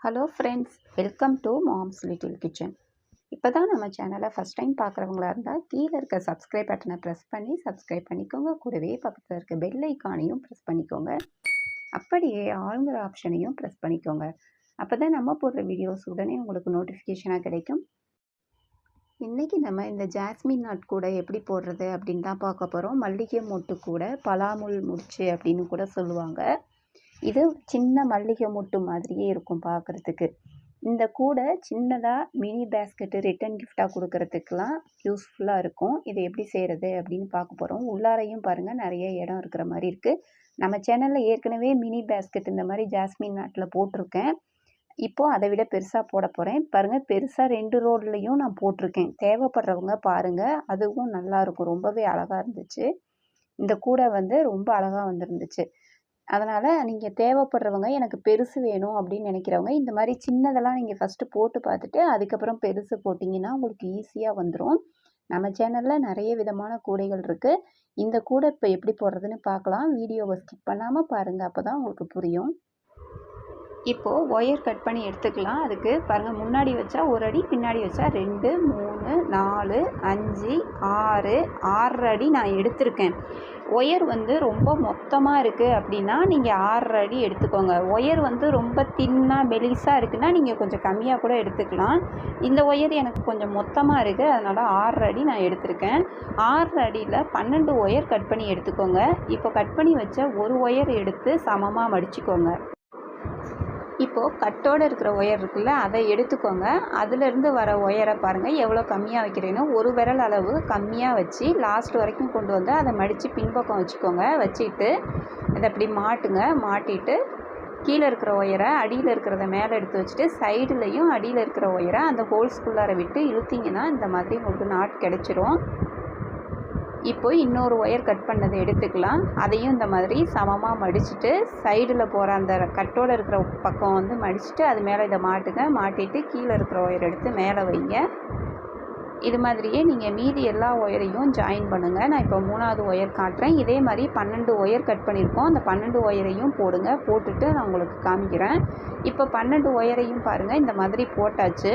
Hello friends, welcome to moms little kitchen. இப்போ தான் நம்ம சேனலை ஃபஸ்ட் டைம் பார்க்குறவங்களா இருந்தால் கீழே இருக்க சப்ஸ்கிரைப் பட்டனை ப்ரெஸ் பண்ணி சப்ஸ்கிரைப் பண்ணிக்கோங்க. கூடவே பக்கத்தில் இருக்க பெல் ஐக்கானையும் ப்ரெஸ் பண்ணிக்கோங்க. அப்படியே ஆளுங்கிற ஆப்ஷனையும் ப்ரெஸ் பண்ணிக்கோங்க. அப்போ தான் நம்ம போடுற வீடியோஸ் உடனே உங்களுக்கு நோட்டிஃபிகேஷனாக கிடைக்கும். இன்றைக்கி நம்ம இந்த ஜாஸ்மின் நாட் கூட எப்படி போடுறது அப்படின்னு தான் பார்க்க போகிறோம். மல்லிகை மொட்டு கூட, பலாமுல் முடிச்சு அப்படின்னு கூட சொல்லுவாங்க. இது சின்ன மல்லிகை மொட்டு மாதிரியே இருக்கும் பார்க்குறதுக்கு. இந்த கூடை சின்னதாக மினி பேஸ்கெட்டு ரிட்டன் கிஃப்டாக கொடுக்கறதுக்கெலாம் யூஸ்ஃபுல்லாக இருக்கும். இதை எப்படி செய்கிறது அப்படின்னு பார்க்க போகிறோம். உள்ளாரையும் பாருங்கள், நிறைய இடம் இருக்கிற மாதிரி இருக்குது. நம்ம சேனலில் ஏற்கனவே மினி பேஸ்கெட் இந்த மாதிரி ஜாஸ்மின் நாட்டில் போட்டிருக்கேன். இப்போது அதை விட பெருசாக போட போகிறேன். பாருங்கள், பெருசாக 2 ரோட்லேயும் நான் போட்டிருக்கேன். தேவைப்படுறவங்க பாருங்கள், அதுவும் நல்லாயிருக்கும். ரொம்பவே அழகாக இருந்துச்சு. இந்த கூடை ரொம்ப அழகாக வந்துருந்துச்சு. அதனால் நீங்கள் தேவைப்படுறவங்க, எனக்கு பெருசு வேணும் அப்படின்னு நினைக்கிறவங்க, இந்த மாதிரி சின்னதெல்லாம் நீங்கள் ஃபஸ்ட்டு போட்டு பார்த்துட்டு அதுக்கப்புறம் பெருசு போட்டிங்கன்னா உங்களுக்கு ஈஸியாக வந்துடும். நம்ம சேனலில் நிறைய விதமான கூடைகள் இருக்குது. இந்த கூடை இப்போ எப்படி போடுறதுன்னு பார்க்கலாம். வீடியோவை ஸ்கிப் பண்ணாமல் பாருங்கள், அப்போ தான் உங்களுக்கு புரியும். இப்போது ஒயர் கட் பண்ணி எடுத்துக்கலாம். அதுக்கு பாருங்கள், முன்னாடி வச்சா 1 அடி, பின்னாடி வச்சா 2, 3, 4, 5, 6, 6 அடி நான் எடுத்திருக்கேன். ஒயர் ரொம்ப மொத்தமாக இருக்குது அப்படின்னா நீங்கள் 6 அடி எடுத்துக்கோங்க. ஒயர் ரொம்ப தின்னாக மெலிசாக இருக்குன்னா நீங்கள் கொஞ்சம் கம்மியாக கூட எடுத்துக்கலாம். இந்த ஒயர் எனக்கு கொஞ்சம் மொத்தமாக இருக்குது, அதனால் 6 அடி நான் எடுத்திருக்கேன். 6 அடியில் 12 ஒயர் கட் பண்ணி எடுத்துக்கோங்க. இப்போ கட் பண்ணி வச்ச ஒரு ஒயர் எடுத்து சமமாக மடிச்சுக்கோங்க. இப்போது கட்டோடு இருக்கிற ஒயர் இருக்குல்ல, அதை எடுத்துக்கோங்க. அதிலேருந்து வர ஒயரை பாருங்கள் எவ்வளோ கம்மியாக வைக்கிறேன்னு. ஒரு விரல் அளவு கம்மியாக வச்சு லாஸ்ட் வரைக்கும் கொண்டு வந்து அதை மடித்து பின்பக்கம் வச்சுக்கோங்க. வச்சுட்டு இதை அப்படி மாட்டுங்க. மாட்டிட்டு கீழே இருக்கிற ஒயரை அடியில் இருக்கிறத மேலே எடுத்து வச்சுட்டு சைடுலேயும் அடியில் இருக்கிற ஒயரை அந்த ஹோல்ஸ்குள்ளார விட்டு இழுத்திங்கன்னா இந்த மாதிரி உங்களுக்கு நாட் கிடச்சிரும். இப்போ இன்னொரு ஒயர் கட் பண்ணதை எடுத்துக்கலாம். அதையும் இந்த மாதிரி சமமாக மடிச்சுட்டு சைடில் போகிற அந்த கட்டோடு இருக்கிற பக்கம் மடிச்சுட்டு அது மேலே இதை மாட்டுங்க. மாட்டிட்டு கீழே இருக்கிற ஒயர் எடுத்து மேலே வைங்க. இது மாதிரியே நீங்கள் மீதி எல்லா ஒயரையும் ஜாயின் பண்ணுங்கள். நான் இப்போ 3வது ஒயர் காட்டுறேன். இதே மாதிரி 12 ஒயர் கட் பண்ணியிருக்கோம். அந்த 12 ஒயரையும் போடுங்க. போட்டுட்டு நான் உங்களுக்கு காமிக்கிறேன். இப்போ 12 ஒயரையும் பாருங்கள், இந்த மாதிரி போட்டாச்சு.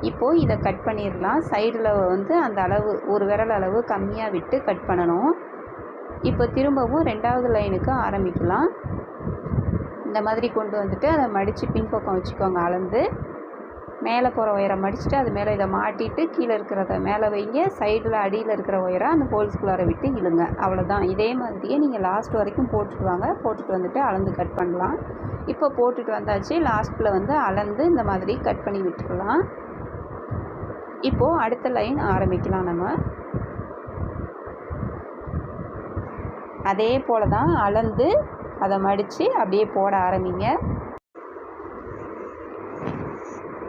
இப்போது இதை கட் பண்ணிடலாம். சைடில் அந்த அளவு ஒரு விரல் அளவு கம்மியாக விட்டு கட் பண்ணணும். இப்போ திரும்பவும் 2வது லைனுக்கு ஆரம்பிக்கலாம். இந்த மாதிரி கொண்டு வந்துட்டு அதை மடித்து பின்பக்கம் வச்சுக்கோங்க. அளந்து மேலே போகிற ஒயரை மடிச்சுட்டு அது மேலே இதை மாட்டிட்டு கீழே இருக்கிறத மேலே வைங்க. சைடில் அடியில் இருக்கிற ஒயரை அந்த ஹோல்ஸ்குள்ளார விட்டு இழுங்க. அவ்வளோதான். இதே மாதிரியே நீங்கள் லாஸ்ட் வரைக்கும் போட்டுட்டு வாங்க. போட்டுட்டு வந்துட்டு அளந்து கட் பண்ணலாம். இப்போ போட்டுட்டு வந்தாச்சு. லாஸ்ட்டில் அளந்து இந்த மாதிரி கட் பண்ணி விட்டுக்கலாம். இப்போது அடுத்த லைன் ஆரம்பிக்கலாம். நம்ம அதே போல் தான் அளந்து அதை மடித்து அப்படியே போட ஆரம்பிங்க.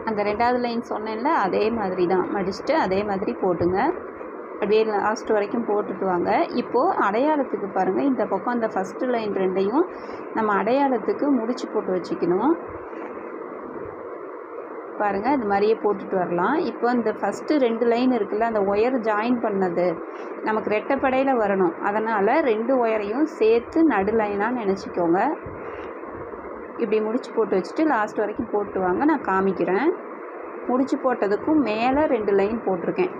அந்த 2வது லைன் சொன்னேன்ல, அதே மாதிரி தான் மடிச்சுட்டு அதே மாதிரி போட்டுங்க. அப்படியே லாஸ்ட் வரைக்கும் போட்டுட்டு வாங்க. இப்போது அடையாளத்துக்கு பாருங்கள், இந்த பக்கம் அந்த ஃபஸ்ட்டு லைன் 2ஐயும் நம்ம அடையாளத்துக்கு முடிச்சு போட்டு வச்சுக்கணும். பாருங்கள், இது மாதிரியே போட்டுட்டு வரலாம். இப்போ இந்த ஃபஸ்ட்டு 2 லைன் இருக்குல்ல, அந்த ஒயர் ஜாயின் பண்ணது நமக்கு ரெட்டைப்படையில் வரணும். அதனால் 2 ஒயரையும் சேர்த்து நடு லைனாக நினச்சிக்கோங்க. இப்படி முடிச்சு போட்டு வச்சுட்டு லாஸ்ட் வரைக்கும் போட்டு வாங்க, நான் காமிக்கிறேன். முடிச்சு போட்டதுக்கும் மேலே 2 லைன் போட்டிருக்கேன்.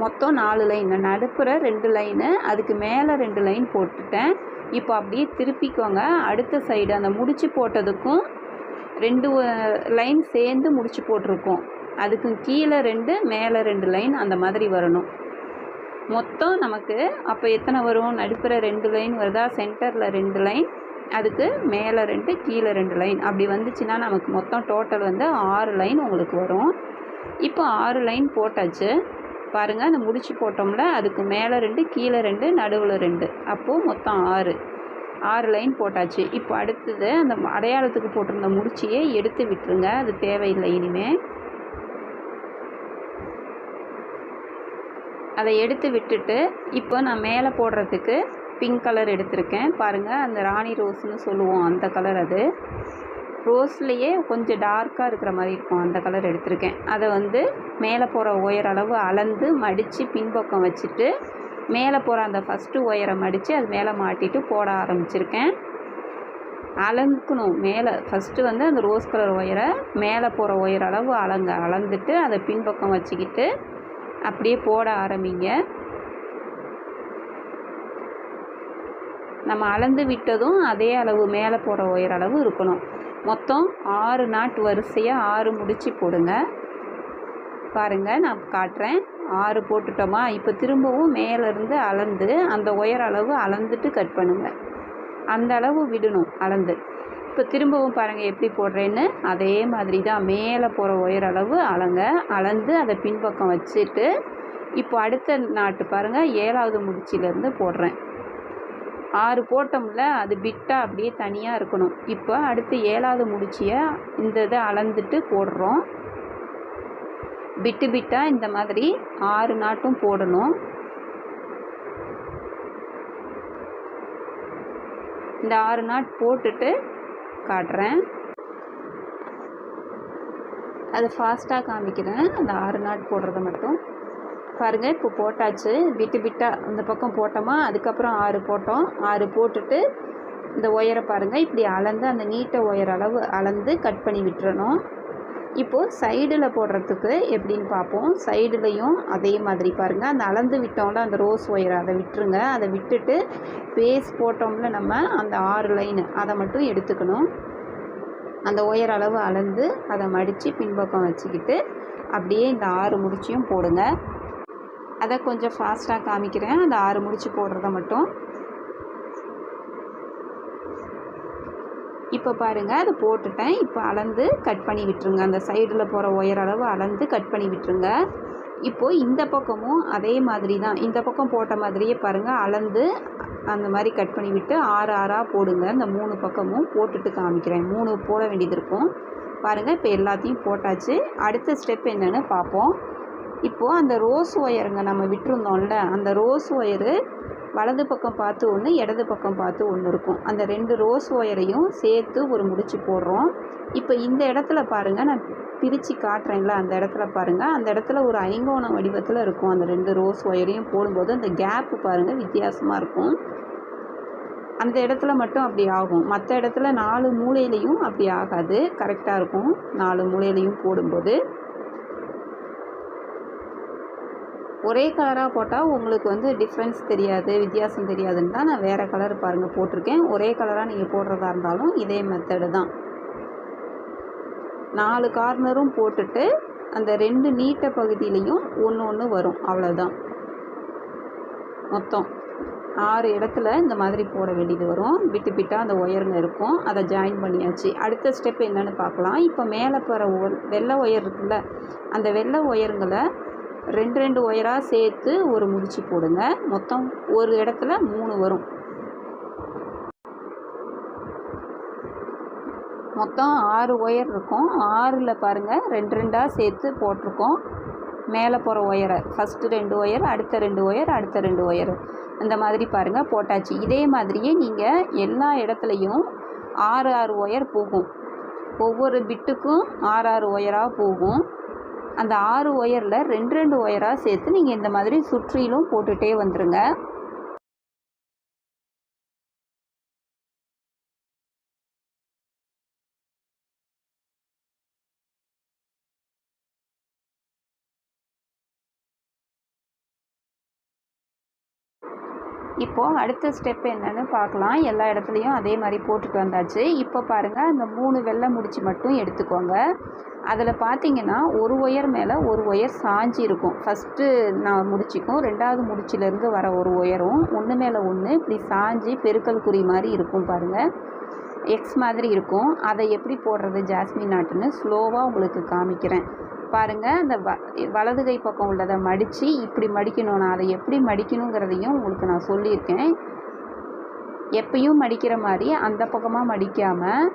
மொத்தம் 4 லைன். நடுப்புற 2 லைனு, அதுக்கு மேலே 2 லைன் போட்டுட்டேன். இப்போ அப்படியே திருப்பிக்கோங்க. அடுத்த சைடு அந்த முடிச்சு போட்டதுக்கும் 2 லைன் சேர்ந்து முடிச்சு போட்டிருக்கோம். அதுக்கு கீழே 2, மேலே 2 லைன், அந்த மாதிரி வரணும். மொத்தம் நமக்கு அப்போ எத்தனை வரும்? நடுப்புற 2 லைன் வருதா, சென்டரில் 2 லைன், அதுக்கு மேலே 2, கீழே 2 லைன், அப்படி வந்துச்சுன்னா நமக்கு மொத்தம் டோட்டல் 6 லைன் உங்களுக்கு வரும். இப்போ 6 லைன் போட்டாச்சு. பாருங்கள், அந்த முடிச்சு போட்டோம்ல, அதுக்கு மேலே 2, கீழே 2, நடுவில் 2, அப்போது மொத்தம் 6 லைன் போட்டாச்சு. இப்போ அடுத்தது அந்த அடையாளத்துக்கு போட்டிருந்த முடிச்சியை எடுத்து விட்டுருங்க. அது தேவையில்லை இனிமேல். அதை எடுத்து விட்டுட்டு இப்போ நான் மேலே போடுறதுக்கு பிங்க் கலர் எடுத்திருக்கேன். பாருங்கள், அந்த ராணி ரோஸ்னு சொல்லுவோம், அந்த கலர். அது ரோஸ்லேயே கொஞ்சம் டார்க்காக இருக்கிற மாதிரி இருக்கும், அந்த கலர் எடுத்திருக்கேன். அதை மேலே போகிற ஒயர் அளவு அளந்து மடித்து பின்பக்கம் வச்சுட்டு மேலே போகிற அந்த ஃபஸ்ட்டு ஒயரை மடித்து அது மேலே மாட்டிட்டு போட ஆரம்பிச்சிருக்கேன். அளந்துக்கணும். மேலே ஃபஸ்ட்டு வந்து அந்த ரோஸ் கலர் ஒயரை மேலே போகிற ஒயர் அளவு அளந்துட்டு அதை பின்பக்கம் வச்சுக்கிட்டு அப்படியே போட ஆரம்பிங்க. நம்ம அளந்து விட்டதும் அதே அளவு மேலே போகிற ஒயர் அளவு இருக்கணும். மொத்தம் 6 நாட் வரிசையாக 6 முடிச்சு போடுங்க. பாருங்கள், நான் காட்டுறேன். 6 போட்டுட்டோமா? இப்போ திரும்பவும் மேலேருந்து அளந்து அந்த ஒயர் அளவு அளந்துட்டு கட் பண்ணுங்கள். அந்த அளவு விடணும் அளந்து. இப்போ திரும்பவும் பாருங்கள் எப்படி போடுறேன்னு. அதே மாதிரி தான் மேலே போகிற ஒயர் அளவு அளந்து அதை பின்பக்கம் வச்சுட்டு இப்போ அடுத்த நாட்டு பாருங்கள் 7வது முடிச்சிலேருந்து போடுறேன். 6 போட்டோம்ல, அது பிட்டாக அப்படியே தனியாக இருக்கணும். இப்போ அடுத்து 7வது முடிச்சியை இந்த இதை அளந்துட்டு போடுறோம். பிட்டாக இந்த மாதிரி 6 நாட்டும் போடணும். இந்த 6 நாட் போட்டுட்டு காட்டுறேன். அது ஃபாஸ்ட்டாக காமிக்கிறேன். அந்த 6 நாட் போடுறத மட்டும் பாருங்கள். இப்போ போட்டாச்சு. பிட்டாக அந்த பக்கம் போட்டோமா, அதுக்கப்புறம் 6 போட்டோம். 6 போட்டுட்டு இந்த ஒயரை பாருங்கள் இப்படி அளந்து அந்த நீட்ட ஒயர் அளவு அளந்து கட் பண்ணி விட்டுறணும். இப்போது சைடில் போடுறதுக்கு எப்படின்னு பார்ப்போம். சைடுலையும் அதே மாதிரி பாருங்கள். அந்த அளந்து விட்டோம்ல அந்த ரோஸ் ஒயரை அதை விட்டுருங்க. அதை விட்டுட்டு பேஸ் போட்டோம்ல நம்ம அந்த 6 லைனு அதை மட்டும் எடுத்துக்கணும். அந்த ஒயர் அளவு அளந்து அதை மடித்து பின்பக்கம் வச்சுக்கிட்டு அப்படியே இந்த 6 முடிச்சியும் போடுங்க. அதை கொஞ்சம் ஃபாஸ்ட்டாக காமிக்கிறேன். அந்த 6 முடிச்சு போடுறத மட்டும். இப்போ பாருங்கள், அதை போட்டுட்டேன். இப்போ அளந்து கட் பண்ணி விட்டுருங்க. அந்த சைடில் போகிற ஒயர் அளவு அளந்து கட் பண்ணி விட்டுருங்க. இப்போது இந்த பக்கமும் அதே மாதிரி தான். இந்த பக்கம் போட்ட மாதிரியே பாருங்கள், அளந்து அந்த மாதிரி கட் பண்ணி விட்டு 6 6ஆக போடுங்க. இந்த 3 பக்கமும் போட்டுட்டு காமிக்கிறேன். 3 போட வேண்டியது இருக்கும். பாருங்கள், இப்போ எல்லாத்தையும் போட்டாச்சு. அடுத்த ஸ்டெப் என்னென்னு பார்ப்போம். இப்போது அந்த ரோஸ் ஒயருங்க நம்ம விட்டுருந்தோம்ல, அந்த ரோஸ் ஒயரு வலது பக்கம் பார்த்து ஒன்று, இடது பக்கம் பார்த்து ஒன்று இருக்கும். அந்த 2 ரோஸ் ஒயரையும் சேர்த்து ஒரு முடிச்சு போடுறோம். இப்போ இந்த இடத்துல பாருங்கள், நான் பிரித்து காட்டுறேன்ல, அந்த இடத்துல பாருங்கள். அந்த இடத்துல ஒரு ஐங்கோண வடிவத்தில் இருக்கும். அந்த 2 ரோஸ் ஒயரையும் போடும்போது அந்த கேப்பு பாருங்கள் வித்தியாசமாக இருக்கும். அந்த இடத்துல மட்டும் அப்படி ஆகும். மற்ற இடத்துல 4 மூலையிலையும் அப்படி ஆகாது. கரெக்டாக இருக்கும் 4 மூலையிலையும் போடும்போது. ஒரே கலராக போட்டால் உங்களுக்கு வந்து டிஃப்ரென்ஸ் தெரியாது, வித்தியாசம் தெரியாதுன்னு தான் நான் வேறு கலர் பாருங்கள் போட்டிருக்கேன். ஒரே கலராக நீங்கள் போடுறதா இருந்தாலும் இதே மெத்தடு தான். 4 கார்னரும் போட்டுட்டு அந்த 2 நீட்ட பகுதியிலையும் ஒன்று வரும். அவ்வளோதான். மொத்தம் 6 இடத்துல இந்த மாதிரி போட வேண்டியது வரும். பிட்டாக அந்த ஒயருங்க இருக்கும். அதை ஜாயின் பண்ணியாச்சு. அடுத்த ஸ்டெப் என்னென்னு பார்க்கலாம். இப்போ மேலே போகிற வெள்ளை ஒயர் இருக்குல்ல, அந்த வெள்ளை ஒயருங்களை 2 ஒயராக சேர்த்து ஒரு முடிச்சு போடுங்க. மொத்தம் ஒரு இடத்துல 3 வரும். மொத்தம் 6 ஒயர் இருக்கும். 6ல் பாருங்கள் 2 சேர்த்து போட்டிருக்கோம். மேலே போகிற ஒயரை ஃபஸ்ட்டு 2 ஒயர், அடுத்த 2 ஒயர், அடுத்த 2 ஒயர், அந்த மாதிரி பாருங்கள் போட்டாச்சு. இதே மாதிரியே நீங்கள் எல்லா இடத்துலையும் 6 ஒயர் போகும். ஒவ்வொரு பிட்டுக்கும் 6 ஒயராக போகும். அந்த 6 ஒயரில் 2 ஒயராக சேர்த்து நீங்கள் இந்த மாதிரி சுற்றிலும் போட்டுகிட்டே வந்துடுங்க. இப்போது அடுத்த ஸ்டெப் என்னென்னு பார்க்கலாம். எல்லா இடத்துலையும் அதே மாதிரி போட்டுட்டு வந்தாச்சு. இப்போ பாருங்கள், அந்த 3 வெள்ளை முடிச்சு மட்டும் எடுத்துக்கோங்க. அதில் பார்த்தீங்கன்னா ஒரு ஒயர் மேலே ஒரு ஒயர் சாஞ்சி இருக்கும். ஃபஸ்ட்டு நான் முடிச்சிக்கும் 2வது முடிச்சிலேருந்து வர ஒரு ஒயரும் ஒன்று மேலே ஒன்று இப்படி சாஞ்சி பெருக்கல் குறி மாதிரி இருக்கும் பாருங்கள். எக்ஸ் மாதிரி இருக்கும். அதை எப்படி போடுறது ஜாஸ்மின் நாட்டுன்னு ஸ்லோவாக உங்களுக்கு காமிக்கிறேன் பாருங்கள். அந்த வலது கை பக்கம் உள்ளதை மடித்து இப்படி மடிக்கணும். நான் அதை எப்படி மடிக்கணுங்கிறதையும் உங்களுக்கு நான் சொல்லியிருக்கேன். எப்பயும் மடிக்கிற மாதிரி அந்த பக்கமாக மடிக்காமல்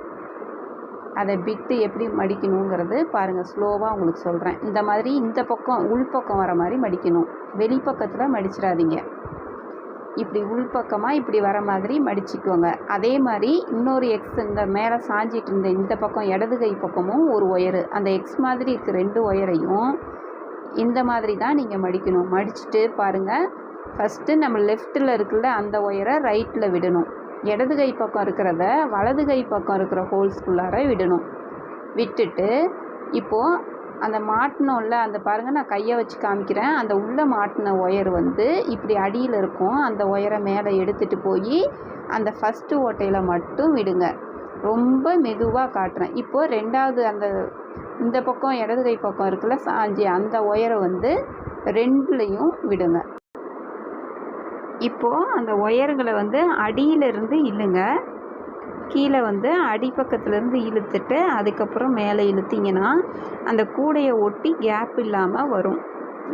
அதை பிட்டு எப்படி மடிக்கணுங்கிறது பாருங்கள், ஸ்லோவாக உங்களுக்கு சொல்கிறேன். இந்த மாதிரி இந்த பக்கம் உள்பக்கம் வர மாதிரி மடிக்கணும். வெளிப்பக்கத்தில் மடிச்சிடாதீங்க. இப்படி உள்பக்கமாக இப்படி வர மாதிரி மடிச்சிக்கோங்க. அதே மாதிரி இன்னொரு எக்ஸ் இந்த மேலே சாஞ்சிட்டு இருந்த இந்த பக்கம் இடது கை பக்கமும் ஒரு ஒயரு, அந்த எக்ஸ் மாதிரி இருக்க 2 ஒயரையும் இந்த மாதிரி தான் நீங்கள் மடிக்கணும். மடிச்சுட்டு பாருங்கள், ஃபஸ்ட்டு நம்ம லெஃப்ட்டில் இருக்குல்ல அந்த ஒயரை ரைட்டில் விடணும். இடது கை பக்கம் இருக்கிறத வலது கை பக்கம் இருக்கிற ஹோல்ஸ்குள்ளார விடணும். விட்டுட்டு இப்போது அந்த மாட்டினோம்ல, அந்த பாருங்கள் நான் கையை வச்சு காமிக்கிறேன். அந்த உள்ளே மாட்டின ஒயர் வந்து இப்படி அடியில் இருக்கும். அந்த ஒயரை மேலே எடுத்துகிட்டு போய் அந்த ஃபஸ்ட்டு ஓட்டையில் மட்டும் விடுங்க. ரொம்ப மெதுவாக காட்டுறேன். இப்போது ரெண்டாவது அந்த இந்த பக்கம் இடது கை பக்கம் இருக்குல்ல சாஞ்சி, அந்த ஒயரை வந்து ரெண்டுலேயும் விடுங்க. இப்போது அந்த ஒயருங்களை வந்து அடியிலிருந்து இழுங்க. கீழே வந்து அடிப்பக்கத்துலேருந்து இழுத்துட்டு அதுக்கப்புறம் மேலே இழுத்திங்கன்னா அந்த கூடையை ஒட்டி கேப் இல்லாமல் வரும்.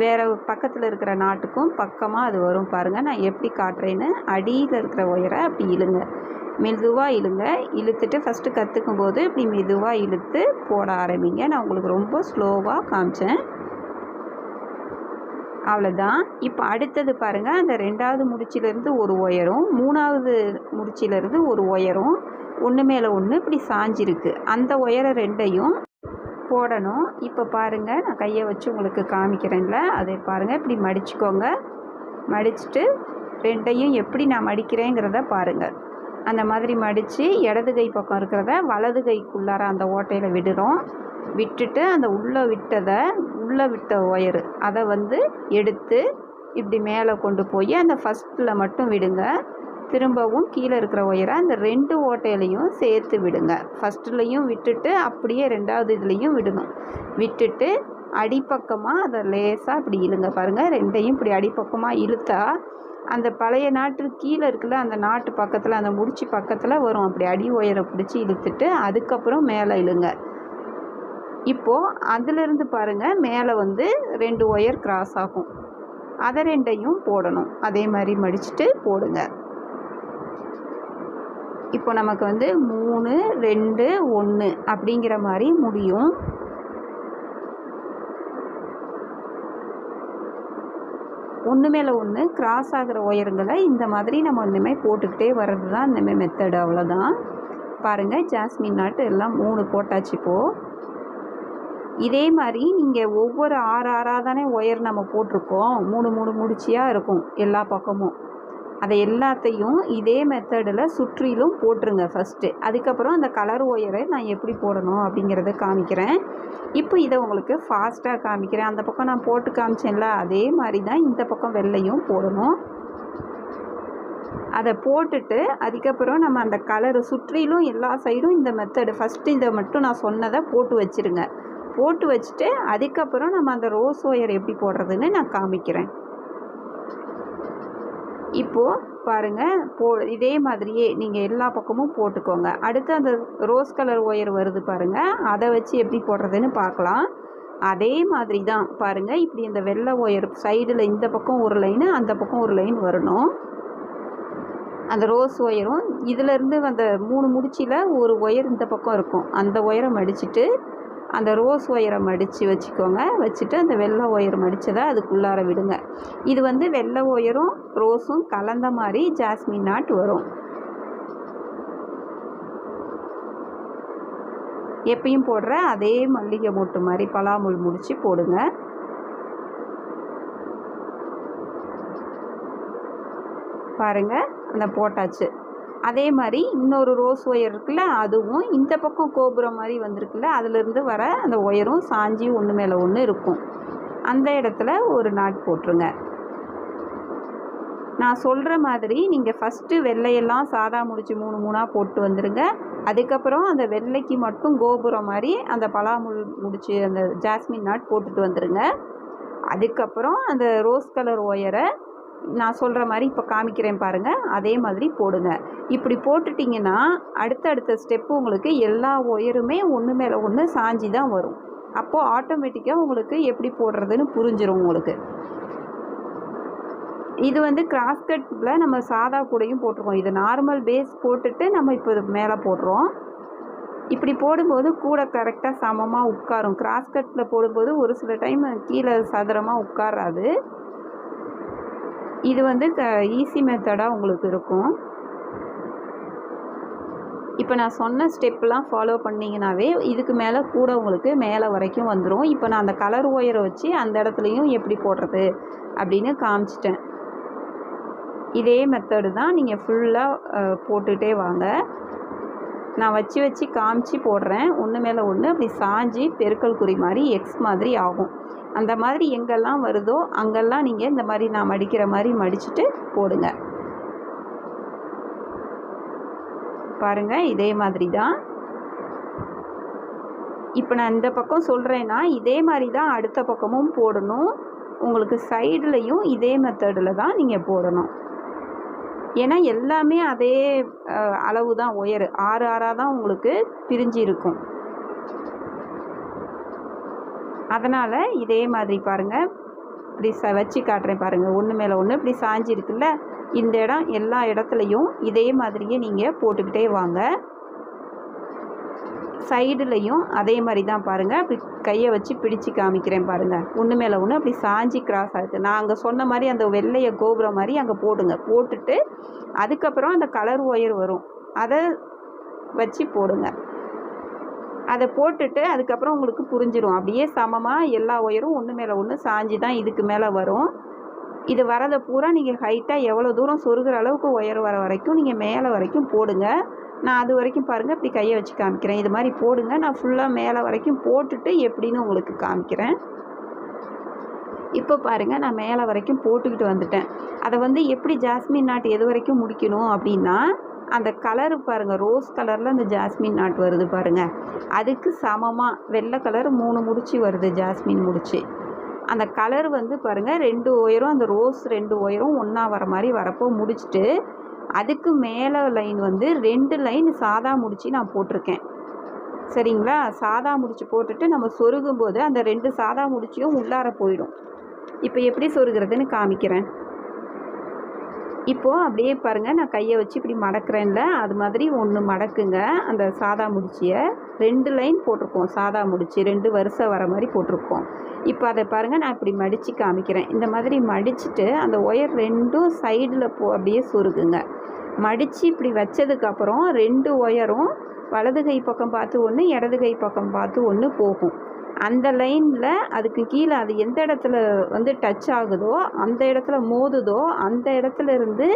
வேறு பக்கத்தில் இருக்கிற நாட்டுக்கும் பக்கமாக அது வரும். பாருங்கள் நான் எப்படி காட்டுறேன்னு. அடியில் இருக்கிற ஒயரை அப்படி இழுங்க, மெதுவாக இழுங்க. இழுத்துட்டு ஃபஸ்ட்டு கற்றுக்கும் போது இப்படி மெதுவாக இழுத்து போட ஆரம்பிங்க. நான் உங்களுக்கு ரொம்ப ஸ்லோவாக காமிச்சேன். அவ்வளோதான். இப்போ அடுத்தது பாருங்கள், அந்த ரெண்டாவது முடிச்சிலேருந்து ஒரு ஒயரும் மூணாவது முடிச்சிலேருந்து ஒரு ஒயரும் ஒன்று மேலே ஒன்று இப்படி சாஞ்சிருக்கு. அந்த ஒயரை ரெண்டையும் போடணும். இப்போ பாருங்கள் நான் கையை வச்சு உங்களுக்கு காமிக்கிறேன்ல, அதை பாருங்கள். இப்படி மடிச்சுக்கோங்க. மடிச்சுட்டு ரெண்டையும் எப்படி நான் மடிக்கிறேங்கிறத பாருங்கள். அந்த மாதிரி மடித்து இடது கை பக்கம் இருக்கிறத வலது கைக்குள்ளார அந்த ஓட்டையில் விடுறோம். விட்டுட்டு அந்த உள்ளே விட்ட ஒயரு அதை வந்து எடுத்து இப்படி மேலே கொண்டு போய் அந்த ஃபஸ்ட்டில் மட்டும் விடுங்க. திரும்பவும் கீழே இருக்கிற ஒயரை அந்த ரெண்டு ஓட்டையிலையும் சேர்த்து விடுங்க. ஃபஸ்ட்டுலேயும் விட்டுட்டு அப்படியே ரெண்டாவது இதுலேயும் விடணும். விட்டுட்டு அடிப்பக்கமாக அதை லேசாக இப்படி இழுங்க. பாருங்கள், ரெண்டையும் இப்படி அடிப்பக்கமாக இழுத்தா அந்த பழைய நாட்டு கீழே இருக்குல்ல, அந்த நாட்டு பக்கத்தில் அந்த முடிச்சு பக்கத்தில் வரும். அப்படி அடி ஒயரை பிடிச்சி இழுத்துட்டு அதுக்கப்புறம் மேலே இழுங்க. இப்போது அதிலிருந்து பாருங்கள் மேலே வந்து 2 ஒயர் கிராஸ் ஆகும். அதை ரெண்டையும் போடணும். அதே மாதிரி மடிச்சுட்டு போடுங்க. இப்போ நமக்கு வந்து 3, 2, 1 அப்படிங்கிற மாதிரி முடியும். ஒன்று மேலே ஒன்று கிராஸ் ஆகிற ஒயருங்களை இந்த மாதிரி நம்ம இனிமேல் போட்டுக்கிட்டே வர்றது தான் இனிமேல் மெத்தடு. அவ்வளோதான். பாருங்கள், ஜாஸ்மின் நாட்டு எல்லாம் 3 போட்டாச்சு. இப்போது இதே மாதிரி நீங்கள் ஒவ்வொரு 6 தானே ஒயர் நம்ம போட்டிருக்கோம். 3 முடிச்சியாக இருக்கும் எல்லா பக்கமும். அதை எல்லாத்தையும் இதே மெத்தடில் சுற்றிலும் போட்டுருங்க ஃபஸ்ட்டு. அதுக்கப்புறம் அந்த கலர் ஒயரை நான் எப்படி போடணும் அப்படிங்கிறத காமிக்கிறேன். இப்போ இதை உங்களுக்கு ஃபாஸ்ட்டாக காமிக்கிறேன். அந்த பக்கம் நான் போட்டு காமிச்சேன்ல, அதே மாதிரி தான் இந்த பக்கம் வெள்ளையும் போடணும். அதை போட்டுட்டு அதுக்கப்புறம் நம்ம அந்த கலரு சுற்றிலும் எல்லா சைடும் இந்த மெத்தடு ஃபஸ்ட்டு இதை மட்டும் நான் சொன்னதை போட்டு வச்சுருங்க. போட்டு வச்சுட்டு அதுக்கப்புறம் நம்ம அந்த ரோஸ் ஒயர் எப்படி போடுறதுன்னு நான் காமிக்கிறேன். இப்போது பாருங்கள், இதே மாதிரியே நீங்கள் எல்லா பக்கமும் போட்டுக்கோங்க. அடுத்து அந்த ரோஸ் கலர் ஒயர் வருது பாருங்கள், அதை வச்சு எப்படி போடுறதுன்னு பார்க்கலாம். அதே மாதிரி தான் பாருங்கள். இப்படி இந்த வெள்ளை ஒயர் சைடில் இந்த பக்கம் ஒரு லைனு, அந்த பக்கம் ஒரு லைன் வரணும். அந்த ரோஸ் ஒயரும் இதிலேருந்து அந்த 3 முடிச்சில் ஒரு ஒயர் இந்த பக்கம் இருக்கும். அந்த ஒயரை மடிச்சுட்டு அந்த ரோஸ் ஒயரை மடித்து வச்சுக்கோங்க. வச்சுட்டு அந்த வெள்ளை ஒயர் மடித்ததை அதுக்குள்ளார விடுங்க. இது வந்து வெள்ளை ஒயரும் ரோஸும் கலந்த மாதிரி ஜாஸ்மின் நாட் வரும். எப்பயும் போடுற அதே மல்லிகை மொட்டு மாதிரி பலாமுள் முடிச்சு போடுங்க. பாருங்கள், அந்த போட்டாச்சு. அதே மாதிரி இன்னொரு ரோஸ் ஒயர் இருக்குல்ல, அதுவும் இந்த பக்கம் கோபுரம் மாதிரி வந்திருக்குல்ல, அதிலிருந்து வர அந்த ஒயரும் சாஞ்சி ஒன்று மேலே ஒன்று இருக்கும். அந்த இடத்துல ஒரு நாட் போட்டுருங்க. நான் சொல்கிற மாதிரி நீங்கள் ஃபஸ்ட்டு வெள்ளையெல்லாம் சாதா முடிச்சு 3 போட்டு வந்துடுங்க. அதுக்கப்புறம் அந்த வெள்ளைக்கு மட்டும் கோபுரம் மாதிரி அந்த பலாமுள் முடிச்சு அந்த ஜாஸ்மின் நாட் போட்டுட்டு வந்துடுங்க. அதுக்கப்புறம் அந்த ரோஸ் கலர் ஒயரை நான் சொல்கிற மாதிரி இப்போ காமிக்கிறேன் பாருங்கள், அதே மாதிரி போடுங்க. இப்படி போட்டுட்டிங்கன்னா அடுத்தடுத்த ஸ்டெப்பு உங்களுக்கு எல்லா ஒயருமே ஒன்று மேலே ஒன்று சாஞ்சி தான் வரும். அப்போது ஆட்டோமேட்டிக்காக உங்களுக்கு எப்படி போடுறதுன்னு புரிஞ்சிடும் உங்களுக்கு. இது வந்து கிராஸ்கட்டில் நம்ம சாதா கூடையும் போட்டிருக்கோம். இது நார்மல் பேஸ் போட்டுட்டு நம்ம இப்போ மேலே போடுறோம். இப்படி போடும்போது கூட கரெக்டாக சமமாக உட்காரும். கிராஸ்கட்டில் போடும்போது ஒரு சில டைம் கீழே சதுரமாக உட்காராது. இது வந்து ஈஸி மெத்தடாக உங்களுக்கு இருக்கும். இப்போ நான் சொன்ன ஸ்டெப்லாம் ஃபாலோ பண்ணிங்கனாவே இதுக்கு மேலே கூட உங்களுக்கு மேலே வரைக்கும் வந்துடும். இப்போ நான் அந்த கலர் ஒயரை வச்சு அந்த இடத்துலையும் எப்படி போடுறது அப்படின்னு காமிச்சிட்டேன். இதே மெத்தடு தான் நீங்கள் ஃபுல்லாக போட்டுகிட்டே வாங்க. நான் வச்சு காமிச்சு போடுறேன். ஒன்று மேலே ஒன்று அப்படி சாஞ்சி பெருக்கல் குறி மாதிரி எக்ஸ் மாதிரி ஆகும். அந்த மாதிரி எங்கெல்லாம் வருதோ அங்கெல்லாம் நீங்கள் இந்த மாதிரி நான் மடிக்கிற மாதிரி மடிச்சுட்டு போடுங்க. பாருங்கள், இதே மாதிரி தான். இப்போ நான் இந்த பக்கம் சொல்கிறேன்னா இதே மாதிரி தான் அடுத்த பக்கமும் போடணும். உங்களுக்கு சைடுலையும் இதே மெத்தடில் தான் நீங்கள் போடணும். ஏன்னா எல்லாமே அதே அளவு தான் ஒயரு 6 6 தான் உங்களுக்கு பிரிஞ்சு இருக்கும். அதனால் இதே மாதிரி பாருங்கள், இப்படி வச்சு காட்டுறேன் பாருங்கள். ஒன்று மேலே ஒன்று இப்படி சாஞ்சி இருக்குல்ல, இந்த இடம் எல்லா இடத்துலையும் இதே மாதிரியே நீங்கள் போட்டுக்கிட்டே வாங்க. சைடுலையும் அதே மாதிரி தான் பாருங்கள். அப்படி கையை வச்சு பிடிச்சி காமிக்கிறேன் பாருங்கள். ஒன்று மேலே ஒன்று அப்படி சாஞ்சி கிராஸ் ஆகுது. நான் அங்கே சொன்ன மாதிரி அந்த வெள்ளையை கோபுரம் மாதிரி அங்கே போடுங்க. போட்டுட்டு அதுக்கப்புறம் அந்த கலர் ஒயர் வரும், அதை வச்சு போடுங்க. அதை போட்டுட்டு அதுக்கப்புறம் உங்களுக்கு புரிஞ்சிடும். அப்படியே சமமாக எல்லா ஒயரும் ஒன்று மேலே ஒன்று சாஞ்சி தான் இதுக்கு மேலே வரும். இது வரதை பூரா நீங்கள் ஹைட்டாக எவ்வளோ தூரம் சொருகிற அளவுக்கு ஒயர் வர வரைக்கும் நீங்கள் மேலே வரைக்கும் போடுங்க. நான் அது வரைக்கும் பாருங்கள், இப்படி கையை வச்சு காமிக்கிறேன். இது மாதிரி போடுங்க. நான் ஃபுல்லாக மேலே வரைக்கும் போட்டுட்டு எப்படின்னு உங்களுக்கு காமிக்கிறேன். இப்போ பாருங்கள், நான் மேலே வரைக்கும் போட்டுக்கிட்டு வந்துட்டேன். அதை எப்படி ஜாஸ்மின் நாட் எது வரைக்கும் முடிக்கணும் அப்படின்னா, அந்த கலரு பாருங்கள், ரோஸ் கலரில் அந்த ஜாஸ்மின் நாட் வருது பாருங்கள், அதுக்கு சமமாக வெள்ளை கலர் 3 முடிச்சு வருது ஜாஸ்மின் முடிச்சு. அந்த கலர் பாருங்கள் 2 ஒயரும் அந்த ரோஸ் 2 ஒயரும் ஒன்றா வர மாதிரி வரப்போ முடிச்சுட்டு அதுக்கு மேலே லைன் 2 லைன் சாதா முடிச்சு நான் போட்டிருக்கேன். சரிங்களா? சாதா முடிச்சு போட்டுட்டு நம்ம சொருகும் போது அந்த 2 சாதா முடிச்சியும் உள்ளார போயிடும். இப்போ எப்படி சொருகிறதுன்னு காமிக்கிறேன். இப்போது அப்படியே பாருங்கள், நான் கையை வச்சு இப்படி மடக்கிறேன்ல, அது மாதிரி ஒன்று மடக்குங்க. அந்த சாதா முடிச்சியை 2 லைன் போட்டிருக்கோம். சாதா முடிச்சு 2 வரிசை வர மாதிரி போட்டிருக்கோம். இப்போ அதை பாருங்கள், நான் இப்படி மடித்து காமிக்கிறேன். இந்த மாதிரி மடிச்சுட்டு அந்த ஒயர் 2ம் சைடில் அப்படியே சொருகுங்க. மடித்து இப்படி வச்சதுக்கப்புறம் 2 ஒயரும் வலது கை பக்கம் பார்த்து ஒன்று, இடது கை பக்கம் பார்த்து ஒன்று போகும். அந்த லைனில் அதுக்கு கீழே அது எந்த இடத்துல டச் ஆகுதோ, அந்த இடத்துல மோதுதோ, அந்த இடத்துல இருந்து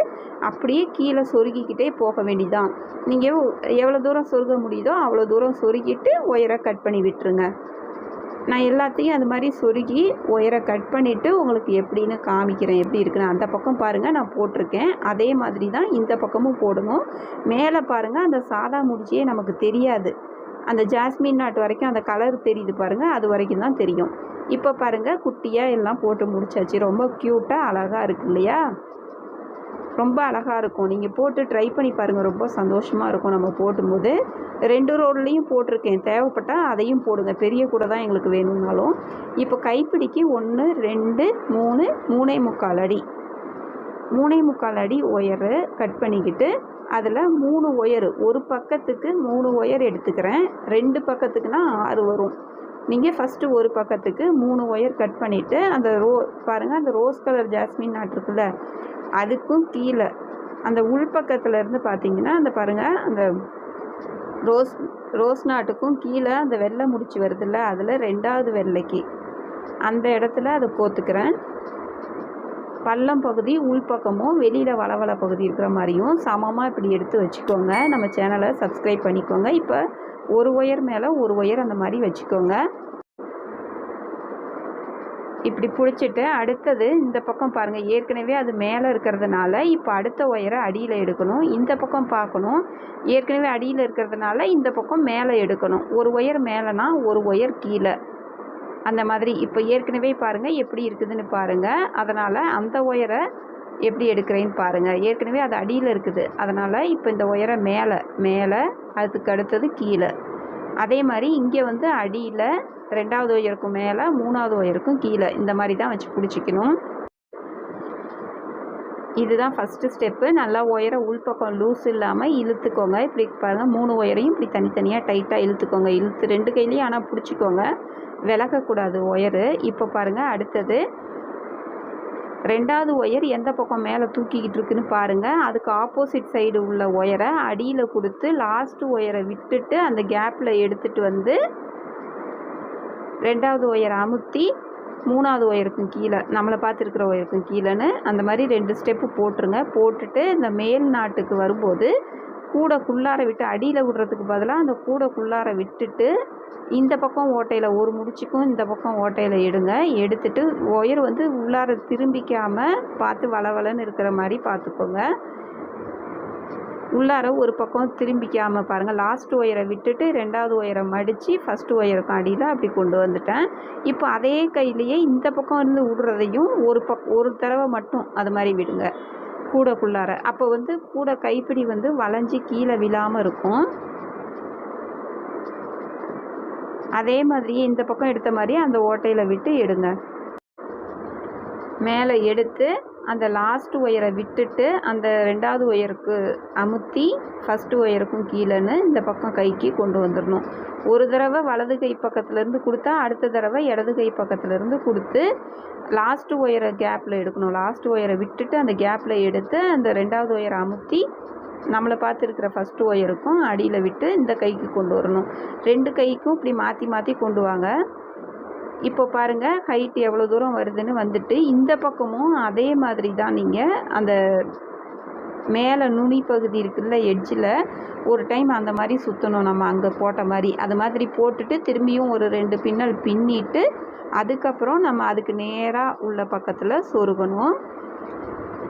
அப்படியே கீழே சொருகிக்கிட்டே போக வேண்டியதான். நீங்கள் எவ்வளோ தூரம் சொருக முடியுதோ அவ்வளோ தூரம் சொருகிட்டு ஒயரை கட் பண்ணி விட்டுருங்க. நான் எல்லாத்தையும் அது மாதிரி சொருகி ஒயரை கட் பண்ணிவிட்டு உங்களுக்கு எப்படின்னு காமிக்கிறேன், எப்படி இருக்குன்னு. அந்த பக்கம் பாருங்கள், நான் போட்டிருக்கேன். அதே மாதிரி தான் இந்த பக்கமும் போடணும். மேலே பாருங்கள், அந்த சாதா முடிச்சியே நமக்கு தெரியாது. அந்த ஜாஸ்மின் நாட் வரைக்கும் அந்த கலர் தெரியுது பாருங்கள், அது வரைக்கும் தான் தெரியும். இப்போ பாருங்கள், குட்டியாக எல்லாம் போட்டு முடிச்சாச்சு. ரொம்ப க்யூட்டாக அழகாக இருக்கு இல்லையா? ரொம்ப அழகாக இருக்கும். நீங்கள் போட்டு ட்ரை பண்ணி பாருங்கள், ரொம்ப சந்தோஷமாக இருக்கும். நம்ம போடும்போது 2 ரோட்லேயும் போட்டிருக்கேன். தேவைப்பட்டால் அதையும் போடுங்க. பெரிய கூட தான் எங்களுக்கு வேணும்னாலும். இப்போ கைப்பிடிக்கு 1 2 3 3.25 அடி 3.25 அடி ஒயரு கட் பண்ணிக்கிட்டு அதில் 3 ஒயரு, ஒரு பக்கத்துக்கு 3 ஒயர் எடுத்துக்கிறேன். 2 பக்கத்துக்குனா 6 வரும். நீங்கள் ஃபஸ்ட்டு ஒரு பக்கத்துக்கு 3 ஒயர் கட் பண்ணிவிட்டு அந்த பாருங்கள், அந்த ரோஸ் கலர் ஜாஸ்மின் நாட் இருக்குல்ல, அதுக்கும் கீழே அந்த உள்பக்கத்தில் இருந்து பார்த்தீங்கன்னா அந்த பாருங்கள், அந்த ரோஸ் நாட்டுக்கும் கீழே அந்த வெள்ளை முடிச்சு வருதுல்ல, அதில் 2வது வெள்ளைக்கு அந்த இடத்துல அதை கோத்துக்கிறேன். பள்ளம் பகுதி உள்பக்கமும் வெளியில் வளவள பகுதி இருக்கிற மாதிரியும் சமமாக இப்படி எடுத்து வச்சுக்கோங்க. நம்ம சேனலை சப்ஸ்கிரைப் பண்ணிக்கோங்க. இப்போ ஒரு ஒயர் மேலே ஒரு ஒயர் அந்த மாதிரி வச்சுக்கோங்க. இப்படி பிடிச்சிட்டு அடுத்தது இந்த பக்கம் பாருங்கள், ஏற்கனவே அது மேலே இருக்கிறதுனால இப்போ அடுத்த ஒயரை அடியில் எடுக்கணும். இந்த பக்கம் பார்க்கணும், ஏற்கனவே அடியில் இருக்கிறதுனால இந்த பக்கம் மேலே எடுக்கணும். ஒரு ஒயர் மேலேனா ஒரு ஒயர் கீழே, அந்த மாதிரி. இப்போ ஏற்கனவே பாருங்கள் எப்படி இருக்குதுன்னு பாருங்கள். அதனால் அந்த ஒயரை எப்படி எடுக்கிறேன்னு பாருங்கள். ஏற்கனவே அது அடியில் இருக்குது, அதனால் இப்போ இந்த ஒயரை மேலே அதுக்கு அடுத்தது கீழே. அதே மாதிரி இங்கே அடியில் 2வது ஒயருக்கும் மேலே 3வது ஒயருக்கும் கீழே, இந்த மாதிரி தான் வச்சு பிடிச்சிக்கணும். இதுதான் ஃபஸ்ட்டு ஸ்டெப்பு. நல்லா ஒயரை உள்பக்கம் லூஸ் இல்லாமல் இழுத்துக்கோங்க. இப்படி பாருங்கள், 3 ஒயரையும் இப்படி தனித்தனியாக டைட்டாக இழுத்துக்கோங்க. 2 கையிலையும் ஆனால் பிடிச்சிக்கோங்க, விலகக்கூடாது ஒயரு. இப்போ பாருங்கள், அடுத்தது 2வது ஒயர் எந்த பக்கம் மேலே தூக்கிக்கிட்டு இருக்குன்னு பாருங்கள். அதுக்கு ஆப்போசிட் சைடு உள்ள ஒயரை அடியில் கொடுத்து லாஸ்ட்டு ஒயரை விட்டுட்டு அந்த கேப்பில் எடுத்துகிட்டு 2வது ஒயரை அமுத்தி 3வது ஒயருக்கும் கீழே நம்மளை பார்த்துருக்கிற ஒயருக்கும் கீழேன்னு அந்த மாதிரி 2 ஸ்டெப்பு போட்டுருங்க. போட்டுட்டு இந்த மேல் நாட்டுக்கு வரும்போது கூடைக்குள்ளார விட்டு அடியில் விடுறதுக்கு பதிலாக அந்த கூடைக்குள்ளார விட்டுட்டு இந்த பக்கம் ஓட்டையில் ஒரு முடிச்சுக்கும் இந்த பக்கம் ஓட்டையில் எடுங்க. எடுத்துட்டு ஒயர் வந்து உள்ளார திரும்பிக்காமல் பார்த்து வளவலன்னு இருக்கிற மாதிரி பார்த்துக்கோங்க. உள்ளார ஒரு பக்கம் திரும்பிக்காமல் பாருங்கள். லாஸ்ட் ஒயரை விட்டுட்டு 2வது ஒயரை மடித்து ஃபஸ்ட்டு ஒயருக்கும் அடியில் அப்படி கொண்டு வந்துட்டேன். இப்போ அதே கையிலேயே இந்த பக்கம் இருந்து விடுறதையும் ஒரு தடவை மட்டும் அது மாதிரி விடுங்க கூடைக்குள்ளார. அப்போ வந்து கூடை கைப்பிடி வந்து வளைஞ்சி கீழே விழாமல் இருக்கும். அதே மாதிரியே இந்த பக்கம் எடுத்த மாதிரி அந்த ஓட்டையில் விட்டு எடுங்க. மேலே எடுத்து அந்த லாஸ்ட் ஒயரை விட்டுட்டு அந்த 2வது ஒயருக்கு அமுத்தி ஃபஸ்ட்டு ஒயருக்கும் கீழேன்னு இந்த பக்கம் கைக்கு கொண்டு வந்துடணும். ஒரு தடவை வலது கை பக்கத்துலேருந்து கொடுத்தா அடுத்த தடவை இடது கை பக்கத்துலேருந்து கொடுத்து லாஸ்ட் ஒயரை கேப்பில் எடுக்கணும். லாஸ்ட் ஒயரை விட்டுட்டு அந்த கேப்பில் எடுத்து அந்த 2வது ஒயரை அமுத்தி நம்மளை பார்த்துருக்கிற ஃபஸ்ட்டு ஒயருக்கும் அடியில் விட்டு இந்த கைக்கு கொண்டு வரணும். 2 கைக்கும் இப்படி மாற்றி மாற்றி கொண்டு வாங்க. இப்போ பாருங்கள் ஹைட் எவ்வளோ தூரம் வருதுன்னு வந்துட்டு இந்த பக்கமும் அதே மாதிரி தான் நீங்கள் அந்த மேலே நுனி பகுதி இருக்குல்ல எட்ஜில் ஒரு டைம் அந்த மாதிரி சுற்றணும். நம்ம அங்கே போட்ட மாதிரி அது மாதிரி போட்டுட்டு திரும்பியும் ஒரு 2 பின்னல் பின்னிட்டு அதுக்கப்புறம் நம்ம அதுக்கு நேராக உள்ள பக்கத்தில் சொருகணும்.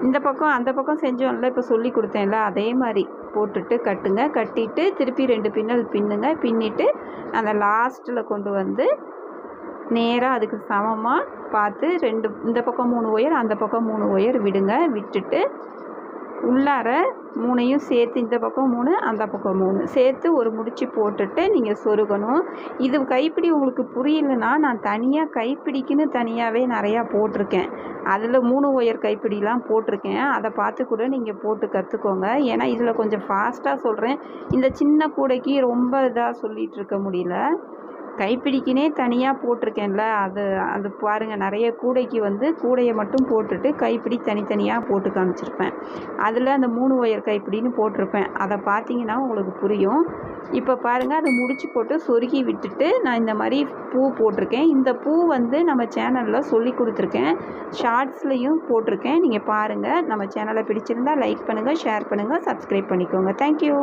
இந்த பக்கம் அந்த பக்கம் செஞ்சோம்ல, இப்போ சொல்லி கொடுத்தேன்ல, அதே மாதிரி போட்டுட்டு கட்டுங்க. கட்டிட்டு திருப்பி 2 பின்னல் பின்னுங்க. பின்னிட்டு அந்த லாஸ்ட்டில் கொண்டு வந்து நேராக அதுக்கு சமமாக பார்த்து இந்த பக்கம் 3 ஒயர் அந்த பக்கம் 3 ஒயர் விடுங்க. விட்டுட்டு உள்ளார 3ஐயும் சேர்த்து இந்த பக்கம் 3 அந்த பக்கம் 3 சேர்த்து ஒரு முடிச்சு போட்டுட்டு நீங்கள் சொருகணும். இது கைப்பிடி உங்களுக்கு புரியலைன்னா நான் தனியாக கைப்பிடிக்குன்னு தனியாகவே நிறையா போட்டிருக்கேன். அதில் 3 ஒயர் கைப்பிடிலாம் போட்டிருக்கேன். அதை பார்த்து கூட நீங்கள் போட்டு கற்றுக்கோங்க. ஏன்னா இதில் கொஞ்சம் ஃபாஸ்ட்டாக சொல்கிறேன். இந்த சின்ன கூடைக்கு ரொம்ப இதாக சொல்லிகிட்டு இருக்க முடியல. கைப்பிடிக்குனே தனியாக போட்டிருக்கேன்ல, அது பாருங்கள். நிறைய கூடைக்கு வந்து கூடையை மட்டும் போட்டுட்டு கைப்பிடி தனித்தனியாக போட்டு காமிச்சிருப்பேன். அதில் அந்த 3 ஒயர் கைப்பிடின்னு போட்டிருப்பேன். அதை பார்த்தீங்கன்னா உங்களுக்கு புரியும். இப்போ பாருங்கள், அதை முடிச்சு போட்டு சொருகி விட்டுட்டு நான் இந்த மாதிரி பூ போட்டிருக்கேன். இந்த பூ வந்து நம்ம சேனலில் சொல்லி கொடுத்துருக்கேன், ஷார்ட்ஸ்லேயும் போட்டிருக்கேன். நீங்கள் பாருங்கள். நம்ம சேனலை பிடிச்சிருந்தால் லைக் பண்ணுங்கள், ஷேர் பண்ணுங்கள், சப்ஸ்கிரைப் பண்ணிக்கோங்க. தேங்க்யூ.